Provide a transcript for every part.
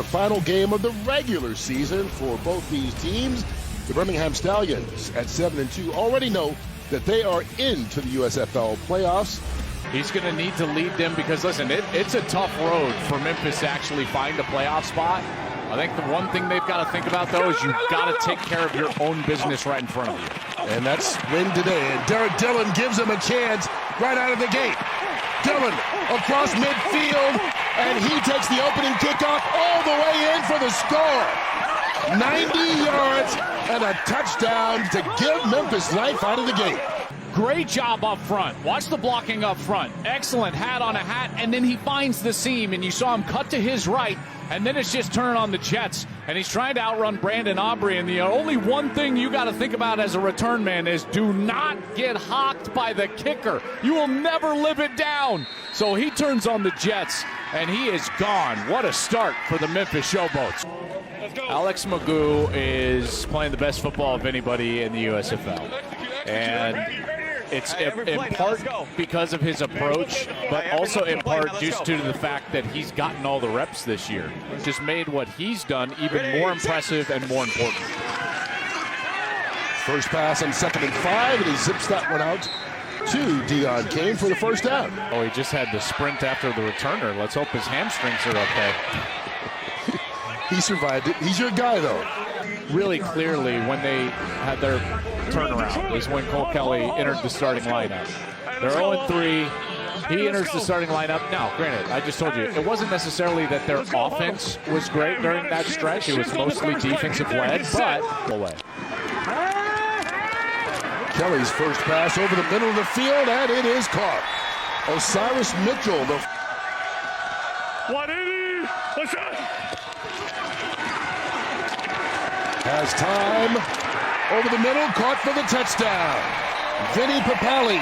The final game of the regular season for both these teams. The Birmingham Stallions at 7-2 already know that they are into the USFL playoffs. He's going to need to lead them because, listen, it's a tough road for Memphis to actually find a playoff spot. I think the one thing they've got to think about, though, is you've got to take care of your own business right in front of you. And that's win today. And Derek Dillon gives him a chance right out of the gate. Dillon across midfield, and he takes the opening kickoff all the way in for the score. 90 yards and a touchdown to give Memphis life out of the gate. Great job up front. Watch the blocking up front. Excellent hat on a hat, and then he finds the seam, and you saw him cut to his right, and then it's just turning on the Jets, and he's trying to outrun Brandon Aubrey, and the only one thing you got to think about as a return man is do not get hocked by the kicker. You will never live it down. So he turns on the Jets, and he is gone. What a start for the Memphis Showboats. Alex McGough is playing the best football of anybody in the USFL, and it's in part because of his approach, but also in part just due to the fact that he's gotten all the reps this year. Just made what he's done even more impressive and more important. First pass on 2nd and 5, and he zips that one out to Dion Kane for the first down. Oh, he just had to sprint after the returner. Let's hope his hamstrings are okay. He survived it. He's your guy, though. Really clearly, when they had their turnaround, is when Cole Kelly entered the starting lineup. They're 0-3. He enters the starting lineup. Now, granted, I just told you, it wasn't necessarily that their offense was great during that stretch. It was mostly defensive-led, but away. Kelly's first pass over the middle of the field, and it is caught. Osiris Mitchell, the 180. What's that? has time over the middle, caught for the touchdown. Vinny Papali.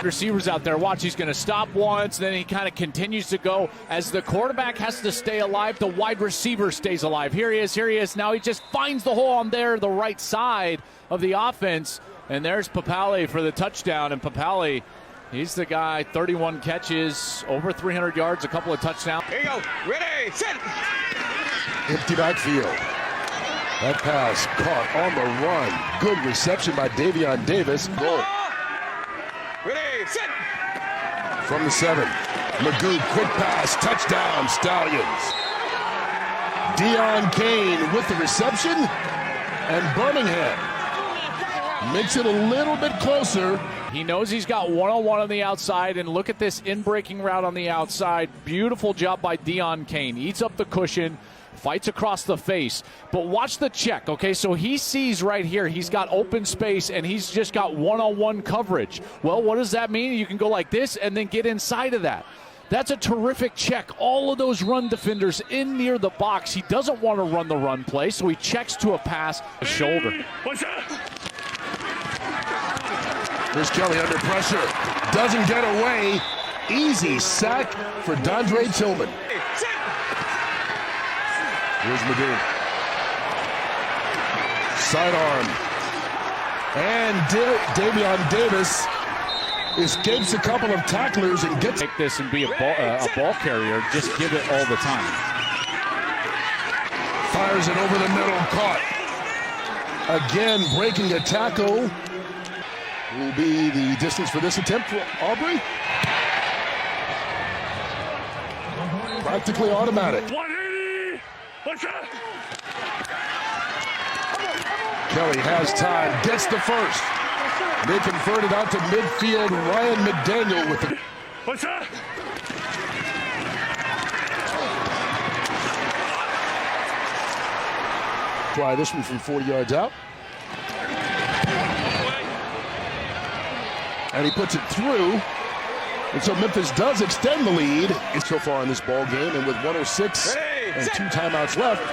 Receivers out there, watch, he's going to stop once, then he kind of continues to go. As the quarterback has to stay alive, the wide receiver stays alive. Here he is. Now he just finds the hole on there, the right side of the offense. And there's Papali for the touchdown. And Papali, he's the guy, 31 catches, over 300 yards, a couple of touchdowns. Here you go. Ready, set. Empty backfield. That pass caught on the run. Good reception by Davion Davis. Goal. Ready, set. From the 7. McGough, quick pass, touchdown, Stallions. Dion Kane with the reception, and Birmingham makes it a little bit closer. He knows he's got one-on-one on the outside, and look at this in-breaking route on the outside. Beautiful job by Dion Kane. Eats up the cushion, fights across the face. But watch the check, okay? So he sees right here, he's got open space, and he's just got one-on-one coverage. Well, what does that mean? You can go like this and then get inside of that. That's a terrific check. All of those run defenders in near the box. He doesn't want to run the run play, so he checks to a pass, a shoulder. What's that? Here's Kelly under pressure. Doesn't get away. Easy sack for Dondre Tillman. Here's McGough. Sidearm. And Davion Davis escapes a couple of tacklers and gets... Take this and be a ball carrier. Just give it all the time. Fires it over the middle. Caught. Again, breaking a tackle. Will be the distance for this attempt for Aubrey. Practically automatic. 180. What's that? Kelly has time, gets the first. They convert it out to midfield. Ryan McDaniel with the... What's that? Try this one from 40 yards out. And he puts it through. And so Memphis does extend the lead. It's so far in this ball game, and with 1:06 and 2 timeouts left,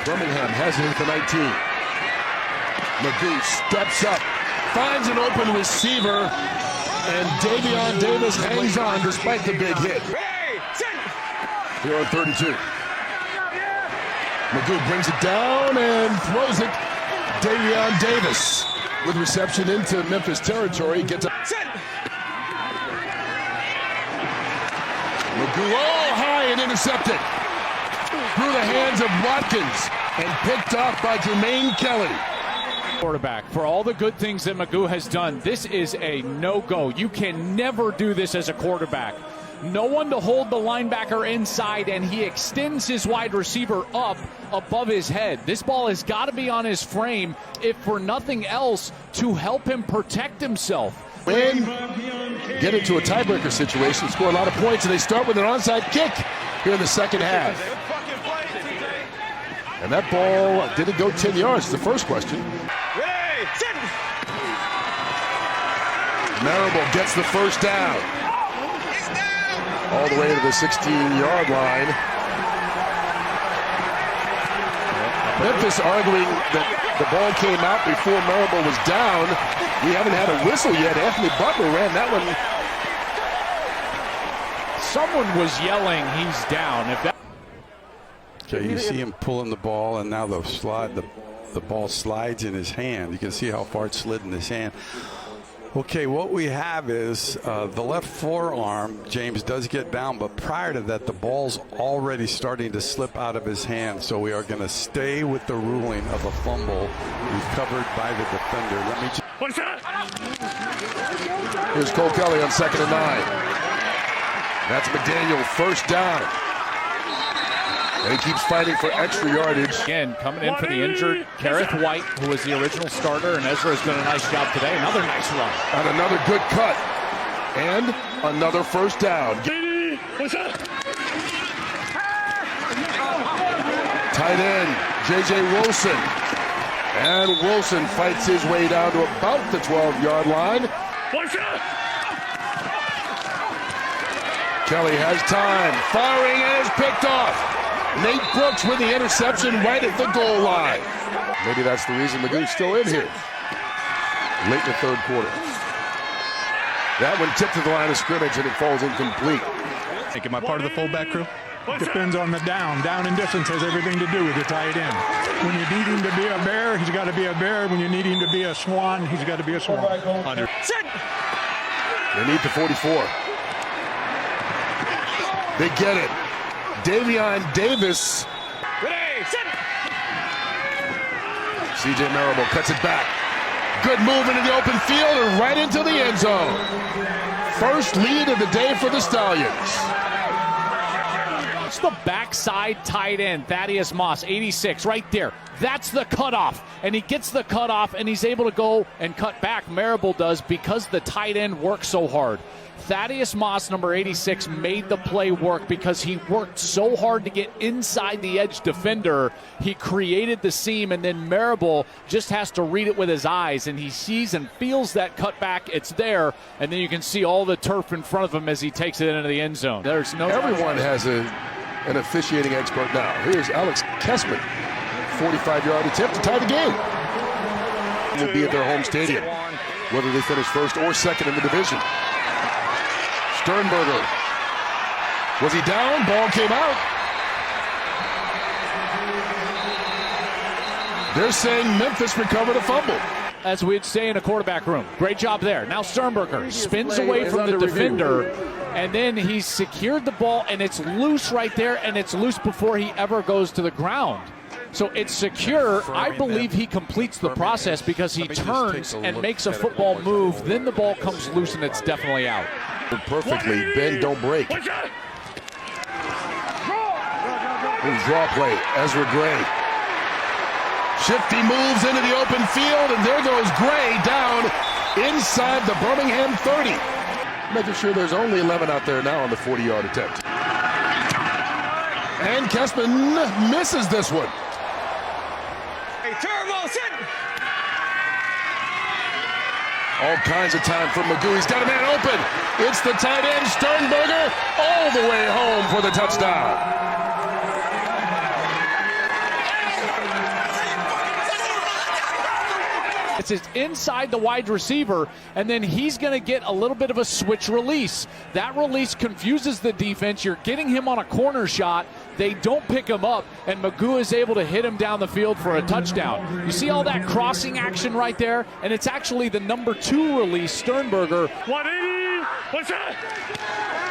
Birmingham has it in for 19. McGough steps up, finds an open receiver, and Davion Davis hangs on despite the big hit. Here on 3rd and 2. McGough brings it down and throws it. Davion Davis with reception into Memphis territory. Gets up. McGough Low, high, and intercepted. Through the hands of Watkins and picked off by Jermaine Kelly. Quarterback, for all the good things that McGough has done, this is a no-go. You can never do this as a quarterback. No one to hold the linebacker inside, and he extends his wide receiver up above his head. This ball has got to be on his frame, if for nothing else, to help him protect himself. Win, get into a tiebreaker situation, score a lot of points, and they start with an onside kick here in the second half. And that ball didn't go 10 yards, the first question. Ready, set. Marable gets the first down. All the way to the 16-yard line. Memphis arguing that the ball came out before Marable was down. We haven't had a whistle yet. Anthony Butler ran that one. Someone was yelling, he's down. If that Okay, you see him pulling the ball, and now the ball slides in his hand. You can see how far it slid in his hand. Okay, what we have is the left forearm, James does get down, but prior to that, the ball's already starting to slip out of his hand. So we are going to stay with the ruling of a fumble recovered by the defender. Let me One shot. Here's Cole Kelly on 2nd and 9. That's McDaniel, first down. And he keeps fighting for extra yardage. Again, coming in for the injured Kareth White, who was the original starter, and Ezra has done a nice job today. Another nice run. And another good cut. And another first down. Tight end, J.J. Wilson. And Wilson fights his way down to about the 12-yard line. Kelly has time. Firing and is picked off. Nate Brooks with the interception right at the goal line. Maybe that's the reason McGough's still in here. Late in the third quarter. That one tipped to the line of scrimmage and it falls incomplete. Am I part of the fullback crew? Depends on the down. Down and distance has everything to do with the tight end. When you need him to be a bear, he's got to be a bear. When you need him to be a swan, he's got to be a swan. They need the 44. They get it. Davion Davis. Ready, set. C.J. Marable cuts it back. Good move into the open field and right into the end zone. First lead of the day for the Stallions. It's the backside tight end, Thaddeus Moss, 86, right there. That's the cutoff, and he gets the cutoff, and he's able to go and cut back. Marable does, because the tight end works so hard. Thaddeus Moss, number 86, made the play work because he worked so hard to get inside the edge defender. He created the seam, and then Marable just has to read it with his eyes, and he sees and feels that cutback. It's there, and then you can see all the turf in front of him as he takes it into the end zone. There's no. Everyone has an officiating expert now. Here's Alex Kessman, 45-yard attempt to tie the game. Will be at their home stadium, whether they finish first or second in the division. Sternberger. Was he down? Ball came out. They're saying Memphis recovered a fumble. As we'd say in a quarterback room. Great job there. Now Sternberger spins away from the defender, and then he's secured the ball, and it's loose right there, and it's loose before he ever goes to the ground. So it's secure. I believe he completes the process because he turns and makes a football move. Then the ball comes loose, and it's definitely out. Perfectly. Bend, don't break. Draw play. Ezra Gray. Shifty moves into the open field, and there goes Gray down inside the Birmingham 30. Making sure there's only 11 out there now on the 40-yard attempt. And Kessman misses this one. Hey, turbo, set. All kinds of time for McGough. He's got a man open. It's the tight end, Sternberger, all the way home for the touchdown. It's inside the wide receiver, and then he's going to get a little bit of a switch release. That release confuses the defense. You're getting him on a corner shot. They don't pick him up, and McGough is able to hit him down the field for a touchdown. You see all that crossing action right there? And it's actually the number 2 release, Sternberger. 180, one shot.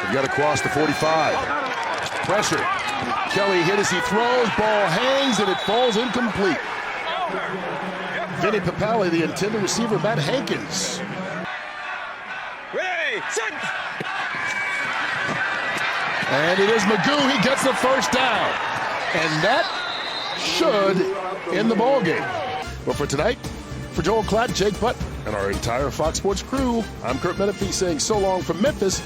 They've got to cross the 45. Pressure. Kelly hit as he throws. Ball hangs and it falls incomplete. Vinny Papali, the intended receiver, Matt Hankins. Ready, set. And it is McGough. He gets the first down. And that should end the ball game. But for tonight, for Joel Klatt, Jake Butt, and our entire Fox Sports crew, I'm Kurt Menefee saying so long from Memphis.